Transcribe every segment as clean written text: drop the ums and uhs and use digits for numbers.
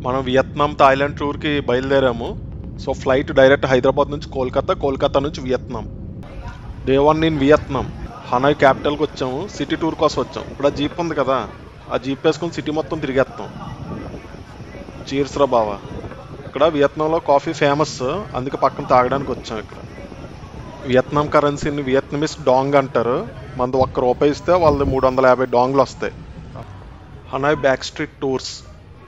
మనం Vietnam Thailand టూర్కి బయలుదేరాము. సో ఫ్లైట్ డైరెక్ట్ హైదరాబాద్ నుంచి కోల్కతా, కోల్కతా నుంచి Vietnam. Day 1 in Vietnam. Hanoi క్యాపిటల్కి వచ్చాము. సిటీ టూర్ కోసం వచ్చాం. ఇప్పుడు ఆ జీప్ ఉంది కదా, ఆ జీప్ వేసుకుని సిటీ మొత్తం తిరిగేస్తాం. చీర్స్ రా బావా. ఇక్కడ వియత్నాంలో కాఫీ ఫేమస్, అందుకే పక్కన తాగడానికి వచ్చాం. ఇక్కడ వియత్నాం కరెన్సీని వియత్నమీస్ డాంగ్ అంటారు. మనది ₹1 ఇస్తే వాళ్ళది 350 డాంగ్లు వస్తాయి. Hanoi back street tours.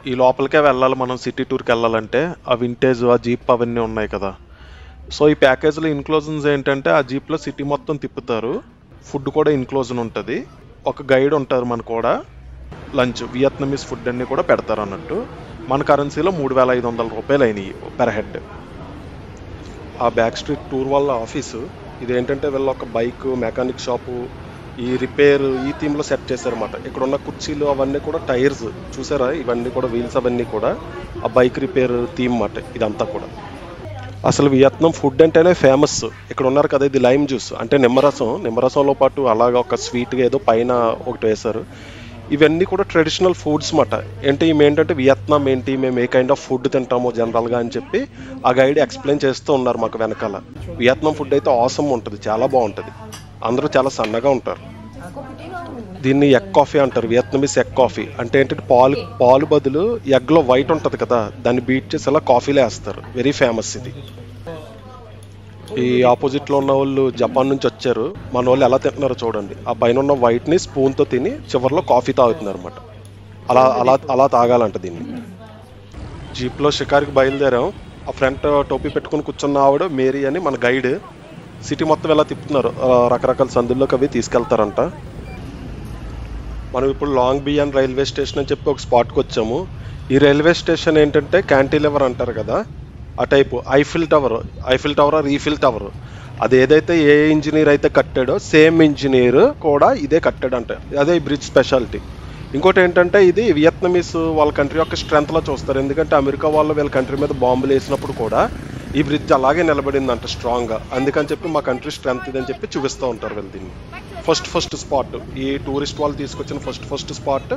ఈ లోపలికే వెళ్ళాలి మనం సిటీ టూర్కి వెళ్ళాలంటే. ఆ వింటేజ్, ఆ జీప్ అవన్నీ ఉన్నాయి కదా. సో ఈ ప్యాకేజ్లో ఇన్క్లూజన్స్ ఏంటంటే ఆ జీప్లో సిటీ మొత్తం తిప్పుతారు. ఫుడ్ కూడా ఇన్క్లూజన్ ఉంటుంది. ఒక గైడ్ ఉంటారు మన కూడా. లంచ్ వియత్నమీస్ ఫుడ్ అన్నీ కూడా పెడతారు అన్నట్టు. మన కరెన్సీలో ₹3,500 అయినాయి పెర్ హెడ్. ఆ బ్యాక్ స్ట్రీట్ టూర్ వాళ్ళ ఆఫీసు ఇదేంటంటే వీళ్ళ ఒక బైక్ మెకానిక్ షాపు, ఈ రిపేర్ ఈ థీమ్లో సెట్ చేశారన్నమాట. ఇక్కడ ఉన్న కుర్చీలు అవన్నీ కూడా టైర్స్ చూసారా, ఇవన్నీ కూడా వీల్స్ అవన్నీ కూడా ఆ బైక్ రిపేర్ థీమ్ అన్నమాట ఇదంతా కూడా. అసలు వియత్నాం ఫుడ్ అంటేనే ఫేమస్. ఇక్కడ ఉన్నారు కదా, ఇది లైమ్ జ్యూస్ అంటే నిమ్మరసం. నిమ్మరసంలో పాటు అలాగా ఒక స్వీట్గా ఏదో పైన ఒకటి వేశారు. ఇవన్నీ కూడా ట్రెడిషనల్ ఫుడ్స్ మాట. ఏంటంటే వియత్నాం ఏంటి, మేము ఏ కైండ్ ఆఫ్ ఫుడ్ తింటామో జనరల్గా అని చెప్పి ఆ గైడ్ ఎక్స్ప్లెయిన్ చేస్తూ ఉన్నారు మాకు వెనకాల. వియత్నాం ఫుడ్ అయితే ఆసమ్ ఉంటుంది, చాలా బాగుంటుంది. అందరూ చాలా సన్నగా ఉంటారు. దీన్ని ఎగ్ కాఫీ అంటారు, వియత్నమీస్ ఎగ్ కాఫీ. అంటే ఏంటంటే పాలు బదులు ఎగ్లో వైట్ ఉంటుంది కదా, దాన్ని బీట్ చేసి అలా కాఫీలో వేస్తారు. వెరీ ఫేమస్ ఇది. ఈ ఆపోజిట్లో ఉన్న వాళ్ళు జపాన్ నుంచి వచ్చారు. మన వాళ్ళు ఎలా తింటున్నారో చూడండి. ఆ పైన ఉన్న వైట్ని స్పూన్తో తిని చివరిలో కాఫీ తాగుతున్నారు అనమాట. అలా అలా అలా తాగాలంట దీన్ని. జీప్లో షికార్కి బయలుదేరాం. ఆ ఫ్రంట్ టోపీ పెట్టుకుని కూర్చున్న ఆవిడ మేరీ అని మన గైడ్. సిటీ మొత్తం ఎలా తిప్పుతున్నారు, రకరకాల సందుల్లోకి అవి తీసుకెళ్తారంట. మనం ఇప్పుడు లాంగ్ బియాన్ రైల్వే స్టేషన్ అని చెప్పి ఒక స్పాట్కి వచ్చాము. ఈ రైల్వే స్టేషన్ ఏంటంటే క్యాంటిలివర్ అంటారు కదా, ఆ type Eiffel tower Eiffel tower. అది ఏదైతే ఏ ఇంజనీర్ అయితే కట్టాడో సేమ్ ఇంజనీర్ కూడా ఇదే కట్టాడంట. అదే ఈ బ్రిడ్జ్ స్పెషాలిటీ. ఇంకోటి ఏంటంటే ఇది వియత్నమీస్ వాళ్ళ కంట్రీ యొక్క స్ట్రెంత్లో చూస్తారు. ఎందుకంటే అమెరికా వాళ్ళు వీళ్ళ కంట్రీ మీద బాంబులు వేసినప్పుడు కూడా ఈ బ్రిడ్జ్ అలాగే నిలబడిందంట స్ట్రాంగ్గా. అందుకని చెప్పి మా కంట్రీ స్ట్రెంత్ ఇదని చెప్పి చూపిస్తూ ఉంటారు వీళ్ళు దీన్ని. ఫస్ట్ స్పాట్, ఈ టూరిస్ట్ వాళ్ళు తీసుకొచ్చిన ఫస్ట్ స్పాట్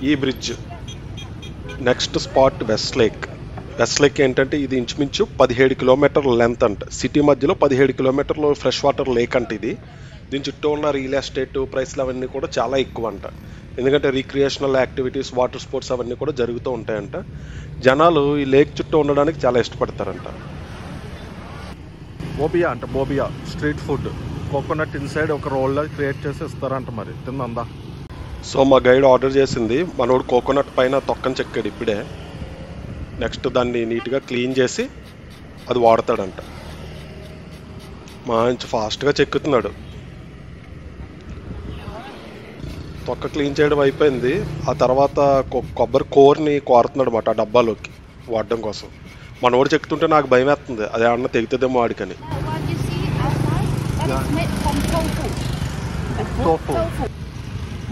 ఈ bridge. Next spot west lake ఏంటంటే ఇది ఇంచుమించు 17 కిలోమీటర్ల లెంత్ అంట. సిటీ మధ్యలో 17 కిలోమీటర్లు ఫ్రెష్ వాటర్ లేక్ అంట ఇది. దీని చుట్టూ ఉన్న రియల్ ఎస్టేట్ ప్రైస్లు అవన్నీ కూడా చాలా ఎక్కువ అంట. ఎందుకంటే రీక్రియేషనల్ యాక్టివిటీస్, వాటర్ స్పోర్ట్స్ అవన్నీ కూడా జరుగుతూ ఉంటాయంట. జనాలు ఈ లేక్ చుట్టూ ఉండడానికి చాలా ఇష్టపడతారంట. బోబియా స్ట్రీట్ ఫుడ్. కోకోనట్ ఇన్సైడ్ ఒక రోల్లో క్రియేట్ చేసి ఇస్తారంట. మరి తిందా? సో మా గైడ్ ఆర్డర్ చేసింది. మనోడు కోకోనట్ పైన తొక్కని చెక్కాడు ఇప్పుడే. నెక్స్ట్ దాన్ని నీట్గా క్లీన్ చేసి అది వాడతాడంట. మంచి ఫాస్ట్గా చెక్కుతున్నాడు. తొక్క క్లీన్ చేయడం అయిపోయింది. ఆ తర్వాత కొబ్బరి కోర్ని కోరుతున్నాడు అన్నమాట ఆ డబ్బాలోకి వాడడం కోసం. మనోడు చెక్కుతుంటే నాకు భయం వేస్తుంది, అది ఏమన్నా తెగుతుందేమో వాడికని.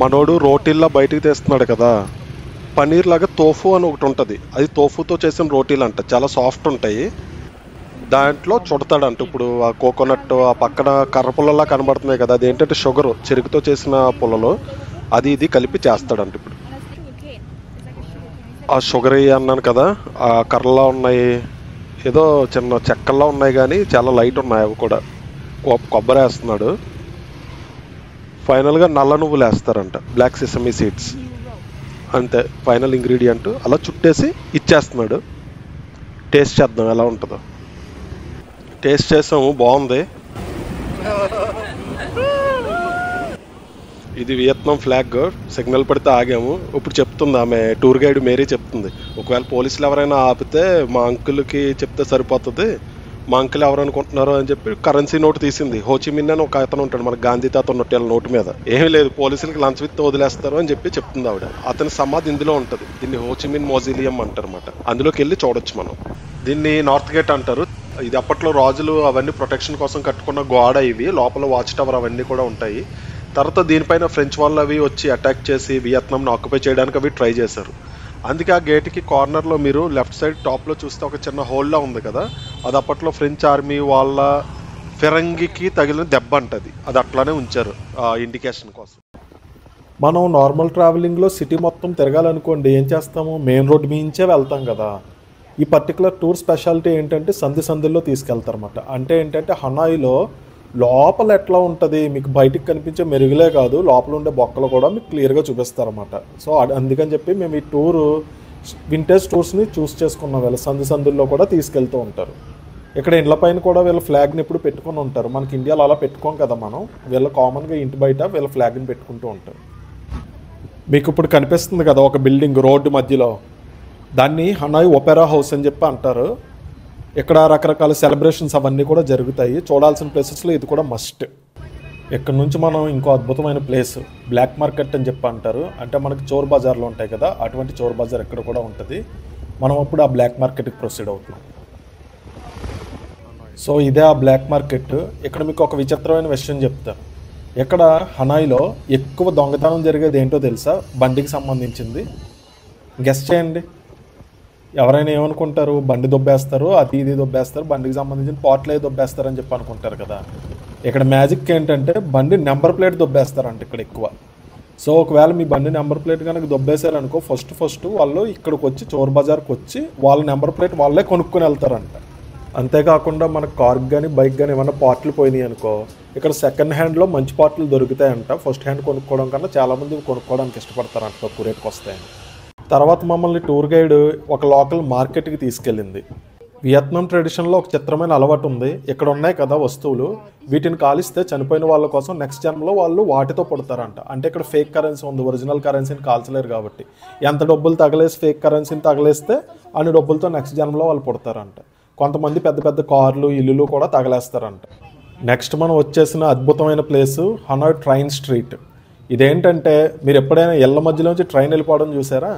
మనోడు రోటీల్లా బయటికి తీస్తున్నాడు కదా, పనీర్ లాగా తోఫు అని ఒకటి ఉంటుంది. అది తోఫుతో చేసిన రోటీలు అంట, చాలా సాఫ్ట్ ఉంటాయి. దాంట్లో చుడతాడంట. ఇప్పుడు ఆ కోకోనట్ ఆ పక్కన కర్ర పుల్లలా కనబడుతున్నాయి కదా, అది ఏంటంటే షుగర్, చెరుకుతో చేసిన పుల్లలు, అది ఇది కలిపి చేస్తాడంట. ఇప్పుడు ఆ షుగర్ అన్నాను కదా, ఆ కర్రలా ఉన్నాయి, ఏదో చిన్న చెక్కల్లా ఉన్నాయి కానీ చాలా లైట్ ఉన్నాయి అవి కూడా. కొబ్బరి వేస్తున్నాడు. ఫైనల్గా నల్ల నువ్వులు వేస్తారంట, బ్లాక్ సెసమీ సీడ్స్. అంతే ఫైనల్ ఇంగ్రీడియంట్. అలా చుట్టేసి ఇచ్చేస్తున్నాడు. టేస్ట్ చేద్దాం ఎలా ఉంటుందో. టేస్ట్ చేసాము, బాగుంది. ఇది వియత్నాం ఫ్లాగ్. సిగ్నల్ పడితే ఆగాము. ఇప్పుడు చెప్తుంది ఆమె, టూర్ గైడ్ మేరీ చెప్తుంది, ఒకవేళ పోలీసులు ఎవరైనా ఆపితే మా అంకుల్కి చెప్తే సరిపోతుంది, మా అంకుల్ ఎవరు అనుకుంటున్నారు అని చెప్పి కరెన్సీ నోట్ తీసింది. హోచిమిన్ అని ఒక అతను ఉంటాడు, మన గాంధీ తాత ఉన్నట్టు నోటు మీద ఏమీ లేదు, పోలీసులకి లంచ్ విత్ వదిలేస్తారు అని చెప్పి చెప్తుంది ఆవిడ. అతని సమాధి ఇందులో ఉంటుంది. దీన్ని హోచిమిన్ మోజిలియం అంటారు అన్నమాట. అందులోకి వెళ్ళి చూడొచ్చు మనం. దీన్ని నార్త్ గేట్ అంటారు. ఇది అప్పట్లో రాజులు అవన్నీ ప్రొటెక్షన్ కోసం కట్టుకున్న గోడ. ఇవి లోపల వాచ్ టవర్ అవన్నీ కూడా ఉంటాయి. తర్వాత దీనిపైన ఫ్రెంచ్ వాళ్ళు అవి వచ్చి అటాక్ చేసి వియత్నాంను ఆక్యుపై చేయడానికి అవి ట్రై చేశారు. అందుకే ఆ గేట్కి కార్నర్లో మీరు లెఫ్ట్ సైడ్ టాప్లో చూస్తే ఒక చిన్న హోల్లా ఉంది కదా, అది అప్పట్లో ఫ్రెంచ్ ఆర్మీ వాళ్ళ ఫిరంగికి తగిలిన దెబ్బ అంటది. అది అట్లానే ఉంచారు ఆ ఇండికేషన్ కోసం. మనం నార్మల్ ట్రావెలింగ్లో సిటీ మొత్తం తిరగాలనుకోండి ఏం చేస్తాము, మెయిన్ రోడ్ మించే వెళ్తాం కదా. ఈ పర్టికులర్ టూర్ స్పెషాలిటీ ఏంటంటే సందుల్లో తీసుకెళ్తారన్నమాట. అంటే ఏంటంటే హనాయిలో లోపల ఎట్లా ఉంటుంది మీకు బయటికి కనిపించే మెరుగులే కాదు, లోపల ఉండే బొక్కలు కూడా మీకు క్లియర్గా చూపిస్తారన్నమాట. సో అందుకని చెప్పి మేము ఈ టూరు వింటేజ్ టూర్స్ని చూస్ చేసుకున్నాం. వీళ్ళ సందుల్లో కూడా తీసుకెళ్తూ ఉంటారు. ఇక్కడ ఇండ్ల పైన కూడా వీళ్ళ ఫ్లాగ్ని ఎప్పుడు పెట్టుకుని ఉంటారు. మనకి ఇండియాలో అలా పెట్టుకోం కదా మనం, వీళ్ళ కామన్గా ఇంటి బయట వీళ్ళ ఫ్లాగ్ని పెట్టుకుంటూ ఉంటారు. మీకు ఇప్పుడు కనిపిస్తుంది కదా ఒక బిల్డింగ్ రోడ్డు మధ్యలో, దాన్ని హనాయ్ ఒపెరా హౌస్ అని చెప్పి అంటారు. ఇక్కడ రకరకాల సెలబ్రేషన్స్ అవన్నీ కూడా జరుగుతాయి. చూడాల్సిన ప్లేసెస్లో ఇది కూడా మస్ట్. ఇక్కడ నుంచి మనం ఇంకో అద్భుతమైన ప్లేస్ బ్లాక్ మార్కెట్ అని చెప్పి అంటారు. అంటే మనకి చోర్ బజార్లో ఉంటాయి కదా, అటువంటి చోర్ బజార్ ఇక్కడ కూడా ఉంటుంది. మనం అప్పుడు ఆ బ్లాక్ మార్కెట్కి ప్రొసీడ్ అవుతున్నాం. సో ఇదే ఆ బ్లాక్ మార్కెట్. ఇక్కడ మీకు ఒక విచిత్రమైన విషయం చెప్తాను. ఇక్కడ హనాయిలో ఎక్కువ దొంగతనం జరిగేది ఏంటో తెలుసా? బండికి సంబంధించింది. గెస్ట్ చేయండి. ఎవరైనా ఏమనుకుంటారు, బండి దొబ్బేస్తారు, అది ఇది దొబ్బేస్తారు, బండికి సంబంధించిన పార్ట్లే దొబ్బేస్తారు అని చెప్పి అనుకుంటారు కదా. ఇక్కడ మ్యాజిక్ ఏంటంటే బండి నెంబర్ ప్లేట్ దొబ్బేస్తారంట ఇక్కడ ఎక్కువ. సో ఒకవేళ మీ బండి నెంబర్ ప్లేట్ కనుక దొబ్బేశారనుకో, ఫస్ట్ వాళ్ళు ఇక్కడికి వచ్చి చోర్ బజార్కి వచ్చి వాళ్ళ నెంబర్ ప్లేట్ వాళ్ళే కొనుక్కొని వెళ్తారంట. అంతేకాకుండా మనకు కార్కి కానీ బైక్ కానీ ఏమైనా పార్ట్లు పోయినాయి అనుకో, ఇక్కడ సెకండ్ హ్యాండ్లో మంచి పార్ట్లు దొరుకుతాయంట. ఫస్ట్ హ్యాండ్ కొనుక్కోవడం కన్నా చాలామంది కొనుక్కోవడానికి ఇష్టపడతారంట, తక్కువ రేట్కి వస్తాయని. తర్వాత మమ్మల్ని టూర్ గైడ్ ఒక లోకల్ మార్కెట్కి తీసుకెళ్ళింది. వియత్నాం ట్రెడిషన్లో ఒక చిత్రమైన అలవాటు ఉంది. ఇక్కడ ఉన్నాయి కదా వస్తువులు, వీటిని కాలిస్తే చనిపోయిన వాళ్ళ కోసం నెక్స్ట్ జన్మలో వాళ్ళు వాటితో పుడతారంట. అంటే ఇక్కడ ఫేక్ కరెన్సీ ఉంది, ఒరిజినల్ కరెన్సీని కాల్చలేరు కాబట్టి ఎంత డబ్బులు తగలేసి ఫేక్ కరెన్సీని తగలేస్తే అన్ని డబ్బులతో నెక్స్ట్ జన్మలో వాళ్ళు పుడతారంట. కొంతమంది పెద్ద పెద్ద కార్లు ఇల్లులు కూడా తగలేస్తారంట. నెక్స్ట్ మనం వచ్చేసిన అద్భుతమైన ప్లేసు హనాయ్ ట్రైన్ స్ట్రీట్. ఇదేంటంటే మీరు ఎప్పుడైనా ఇళ్ళ మధ్యలోంచి ట్రైన్ వెళ్ళిపోవడం చూసారా?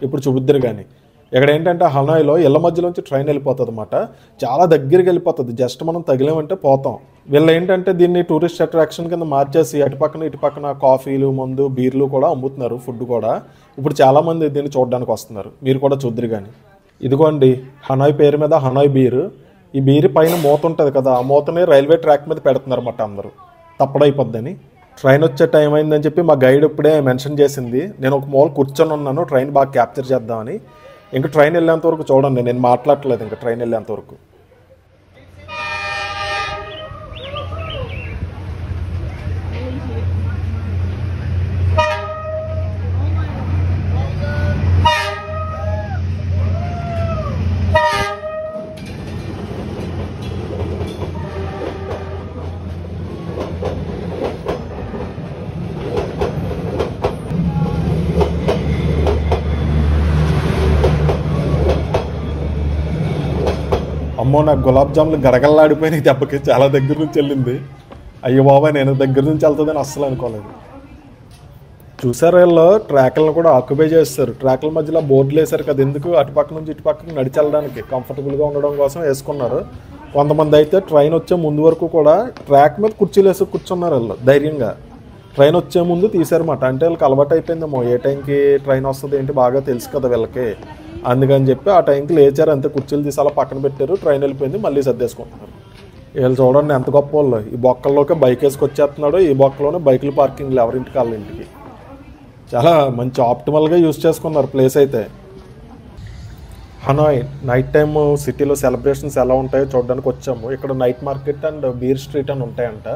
ఇప్పుడు చూపిద్దరు. కానీ ఇక్కడ ఏంటంటే హనాయ్లో ఇళ్ళ మధ్యలోంచి ట్రైన్ వెళ్ళిపోతుంది అన్నమాట. చాలా దగ్గరికి వెళ్ళిపోతుంది, జస్ట్ మనం తగిలేమంటే పోతాం. వీళ్ళు ఏంటంటే దీన్ని టూరిస్ట్ అట్రాక్షన్ కింద మార్చేసి ఇటు పక్కన కాఫీలు, మందు, బీర్లు కూడా అమ్ముతున్నారు, ఫుడ్ కూడా. ఇప్పుడు చాలామంది దీన్ని చూడడానికి వస్తున్నారు, మీరు కూడా చూద్దరు. కానీ ఇదిగోండి హనాయ్ పేరు మీద హనాయ్ బీర్. ఈ బీర్ పైన మూత ఉంటుంది కదా, ఆ మూతని రైల్వే ట్రాక్ మీద పెడుతున్నారు అన్నమాట అందరూ, తప్పడైపోద్దని. ట్రైన్ వచ్చే టైం అయిందని చెప్పి మా గైడ్ ఇప్పుడే మెన్షన్ చేసింది. నేను ఒక మూల కూర్చొని ఉన్నాను ట్రైన్ బాగా క్యాప్చర్ చేద్దామని. ఇంకా ట్రైన్ వెళ్ళేంత వరకు చూడండి, నేను మాట్లాడట్లేదు ఇంకా ట్రైన్ వెళ్ళేంత వరకు. అమ్మో, నాకు గులాబ్ జాములు గడగల్లాడిపోయినాయి దెబ్బకి. చాలా దగ్గర నుంచి వెళ్ళింది. అయ్యో బాబాయ్, నేను దగ్గర నుంచి వెళ్తుందని అస్సలు అనుకోలేదు. చూసారు, వీళ్ళు ట్రాక్లను కూడా ఆక్యుపై చేస్తారు. ట్రాక్ల మధ్యలో బోర్డులు వేశారు కదా, ఎందుకు? అటుపక్క నుంచి ఇటుపక్కకి నడిచి వెళ్ళడానికి కంఫర్టబుల్గా ఉండడం కోసం వేసుకున్నారు. కొంతమంది అయితే ట్రైన్ వచ్చే ముందు వరకు కూడా ట్రాక్ మీద కుర్చీలు వేసి కూర్చున్నారు వీళ్ళు ధైర్యంగా. ట్రైన్ వచ్చే ముందు తీశారన్నమాట. అంటే వీళ్ళకి అలవాటు అయిపోయిందేమో, ఏ టైంకి ట్రైన్ వస్తుంది ఏంటి బాగా తెలుసు కదా వీళ్ళకి. అందుకని చెప్పి ఆ టైంకి లేచారు, అంతే కుర్చీలు తీసి అలా పక్కన పెట్టారు. ట్రైన్ వెళ్ళిపోయింది, మళ్ళీ సర్దేసుకుంటున్నారు. వీళ్ళు చూడండి ఎంత గొప్ప వాళ్ళు. ఈ బొక్కల్లోకి బైక్ వేసుకొచ్చేస్తున్నాడు, ఈ బొక్కలోనే బైకులు పార్కింగ్లు ఎవరింటికి వాళ్ళ ఇంటికి. చాలా మంచి ఆప్టిమల్గా యూజ్ చేసుకున్నారు ప్లేస్ అయితే. హనాయ్ నైట్ టైమ్ సిటీలో సెలబ్రేషన్స్ ఎలా ఉంటాయో చూడడానికి వచ్చాము. ఇక్కడ night market and beer street అని ఉంటాయంట.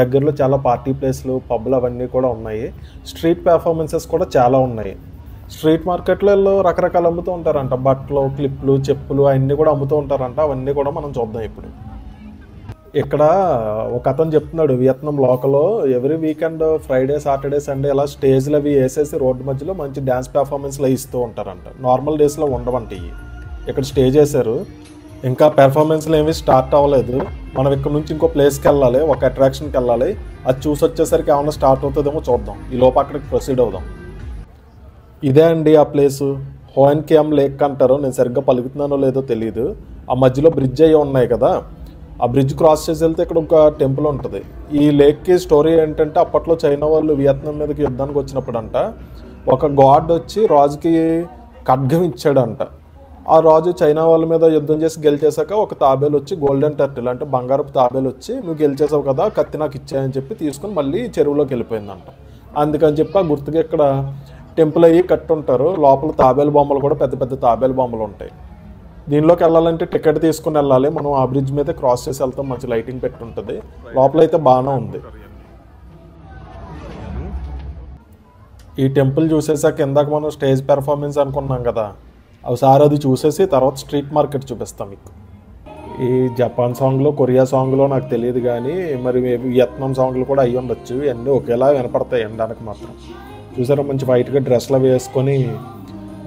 దగ్గరలో చాలా పార్టీ ప్లేస్లు, పబ్లు అవన్నీ కూడా ఉన్నాయి. స్ట్రీట్ పెర్ఫార్మెన్సెస్ కూడా చాలా ఉన్నాయి. స్ట్రీట్ మార్కెట్లో రకరకాలు అమ్ముతూ ఉంటారంట. బట్టలు, క్లిప్లు, చెప్పులు అన్నీ కూడా అమ్ముతూ ఉంటారంట. అవన్నీ కూడా మనం చూద్దాం ఇప్పుడు. ఇక్కడ ఒక అతను చెప్తున్నాడు, వియత్నాం లోకల్లో every weekend Friday, Saturday, Sunday ఇలా స్టేజ్లు అవి వేసేసి రోడ్డు మధ్యలో మంచి డ్యాన్స్ పెర్ఫార్మెన్స్లు ఇస్తూ ఉంటారంట. నార్మల్ డేస్లో ఉండవంట ఇవి. ఇక్కడ స్టేజ్ వేశారు, ఇంకా పెర్ఫార్మెన్స్లు ఏమీ స్టార్ట్ అవ్వలేదు. మనం ఇక్కడ నుంచి ఇంకో ప్లేస్కి వెళ్ళాలి, ఒక అట్రాక్షన్కి వెళ్ళాలి. అది చూసి వచ్చేసరికి ఏమైనా స్టార్ట్ అవుతుందేమో చూద్దాం. ఈ లోపు అక్కడికి ప్రొసీడ్ అవుదాం. ఇదే అండి ఆ ప్లేసు, హోయన్ కియామ్ లేక్ అంటారు. నేను సరిగ్గా పలుకుతున్నానో లేదో తెలియదు. ఆ మధ్యలో బ్రిడ్జ్ అయ్యి ఉన్నాయి కదా, ఆ బ్రిడ్జ్ క్రాస్ చేసి వెళ్తే ఇక్కడ ఒక టెంపుల్ ఉంటుంది. ఈ లేక్కి స్టోరీ ఏంటంటే, అప్పట్లో చైనా వాళ్ళు వియత్నాం మీదకి యుద్ధానికి వచ్చినప్పుడు అంట, ఒక గాడ్ వచ్చి రాజుకి ఖడ్గం ఇచ్చాడంట. ఆ రాజు చైనా వాళ్ళ మీద యుద్ధం చేసి గెలిచేశాక ఒక తాబేలు వచ్చి, గోల్డెన్ టర్టిల్ అంటే బంగారపు తాబేలు వచ్చి, నువ్వు గెలిచేసావు కదా, కత్తి నాకు ఇచ్చాయని చెప్పి తీసుకుని మళ్ళీ చెరువులోకి వెళ్ళిపోయిందంట. అందుకని చెప్పి ఆ గుర్తుగా ఇక్కడ టెంపుల్ అయ్యి కట్టుంటారు. లోపల తాబేలు బొమ్మలు కూడా పెద్ద పెద్ద తాబేలు బొమ్మలు ఉంటాయి. దీనిలోకి వెళ్ళాలంటే టికెట్ తీసుకుని వెళ్ళాలి. మనం ఆ బ్రిడ్జ్ మీద క్రాస్ చేసి వెళ్తాం. మంచి లైటింగ్ పెట్టి ఉంటుంది. లోపల అయితే బాగానే ఉంది. ఈ టెంపుల్ చూసేసాక ఇందాక మనం స్టేజ్ పెర్ఫార్మెన్స్ అనుకున్నాం కదా, ఒకసారి అది చూసేసి తర్వాత స్ట్రీట్ మార్కెట్ చూపిస్తాం మీకు. ఈ జపాన్ సాంగ్లో, కొరియా సాంగ్లో నాకు తెలియదు కానీ మరి వియత్నాం సాంగ్లు కూడా అయ్యి ఉండొచ్చు. ఇవన్నీ ఒకేలా వినపడతాయి ఎండడానికి మాత్రం. చూసారా మంచి వైట్గా డ్రెస్లు వేసుకొని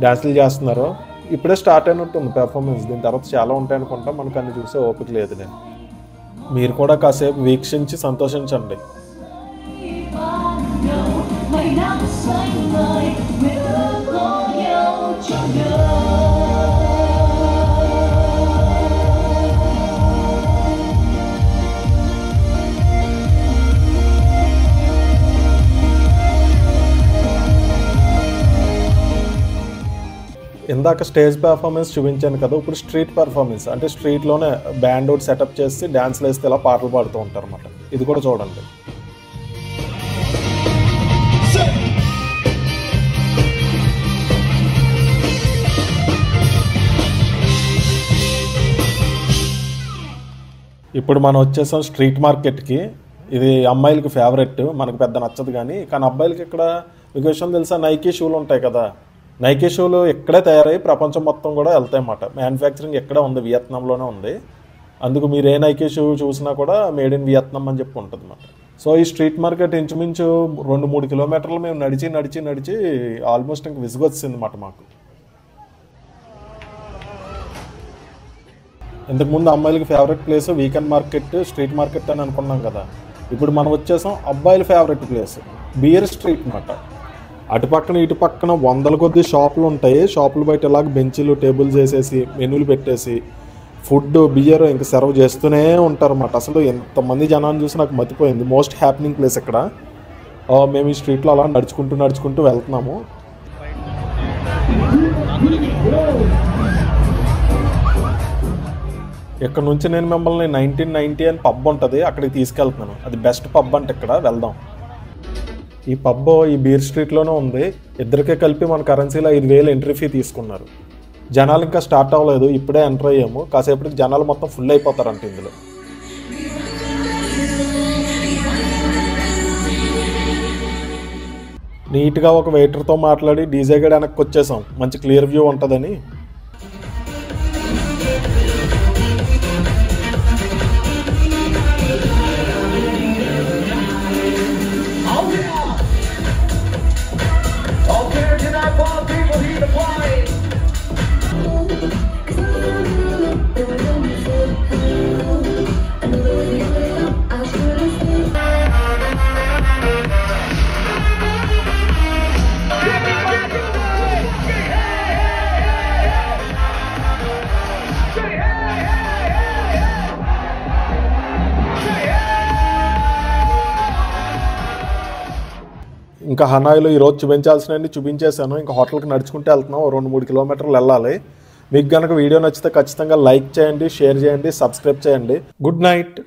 డ్యాన్సులు చేస్తున్నారు. ఇప్పుడే స్టార్ట్ అయినట్టుంది పెర్ఫార్మెన్స్. దీని తర్వాత చాలా ఉంటాయి అనుకుంటా. మనకు అన్ని చూసే ఓపిక లేదులే. మీరు కూడా కాసేపు వీక్షించి సంతోషించండి. ఇందాక స్టేజ్ పెర్ఫార్మెన్స్ చూపించాను కదా, ఇప్పుడు స్ట్రీట్ పెర్ఫార్మెన్స్ అంటే స్ట్రీట్లోనే బ్యాండ్ ఒకటి సెటప్ చేసి డ్యాన్స్లు వేస్తే ఇలా పాటలు పాడుతూ ఉంటారు అన్నమాట. ఇది కూడా చూడండి. ఇప్పుడు మనం వచ్చేసాం స్ట్రీట్ మార్కెట్కి. ఇది అమ్మాయిలకి ఫేవరెట్, మనకు పెద్ద నచ్చదు కానీ అబ్బాయిలకి ఇక్కడ మీకు విషయం తెలుసా, నైకీ షూలు ఉంటాయి కదా, నైకీ షూలు ఇక్కడే తయారై ప్రపంచం మొత్తం కూడా వెళ్తాయి అన్నమాట. మ్యానుఫ్యాక్చరింగ్ ఎక్కడే ఉంది, వియత్నాంలోనే ఉంది. అందుకు మీరు ఏ నైకీ షూ చూసినా కూడా మేడ్ ఇన్ వియత్నాం అని చెప్పి ఉంటుంది అన్నమాట. సో ఈ స్ట్రీట్ మార్కెట్ ఇంచుమించు 2-3 కిలోమీటర్లు మేము నడిచి ఆల్మోస్ట్ ఇంక విసుగొచ్చింది అన్నమాట మాకు. ఇంతకుముందు అమ్మాయిలకి favourite place weekend market, street market అని అనుకున్నాం కదా. ఇప్పుడు మనం వచ్చేసాం అబ్బాయిల ఫేవరెట్ ప్లేస్ బియర్ స్ట్రీట్ అన్నమాట. అటుపక్కన ఇటు పక్కన వందల కొద్ది షాపులు ఉంటాయి. షాపులు బయట ఇలాగ బెంచీలు టేబుల్స్ వేసేసి మెనూలు పెట్టేసి ఫుడ్ బియర్ ఇంకా సర్వ్ చేస్తూనే ఉంటారు అన్నమాట. అసలు ఎంతమంది జనాన్ని చూసి నాకు మతిపోయింది. మోస్ట్ హ్యాపెనింగ్ ప్లేస్ ఇక్కడ. మేము ఈ స్ట్రీట్లో అలా నడుచుకుంటూ వెళ్తున్నాము. ఇక్కడ నుంచి నేను మిమ్మల్ని 1990 అని పబ్ ఉంటుంది, అక్కడికి తీసుకెళ్తున్నాను. అది బెస్ట్ పబ్ అంటే ఇక్కడ వెళ్దాం. ఈ పబ్ ఈ బీర్ స్ట్రీట్లోనే ఉంది. ఇద్దరికే కలిపి మన కరెన్సీలో 5,000 ఎంట్రీ ఫీ తీసుకున్నారు. జనాలు ఇంకా స్టార్ట్ అవ్వలేదు, ఇప్పుడే ఎంటర్ అయ్యాము. కాసేపటికి జనాలు మొత్తం ఫుల్ అయిపోతారంట ఇందులో. నీట్గా ఒక వెయిటర్తో మాట్లాడి డీజే గడి వెనక్కి వచ్చేసాం, మంచి క్లియర్ వ్యూ ఉంటుందని. ఇంకా హనాయిలో ఈరోజు చూపించాల్సినవి చూపించేశాను. ఇంకా హోటల్కి నడుచుకుంటే వెళ్తున్నాం. 2-3 కిలోమీటర్లు వెళ్ళాలి. మీకు కనుక వీడియో నచ్చితే ఖచ్చితంగా లైక్ చేయండి, షేర్ చేయండి, సబ్స్క్రైబ్ చేయండి. Good night.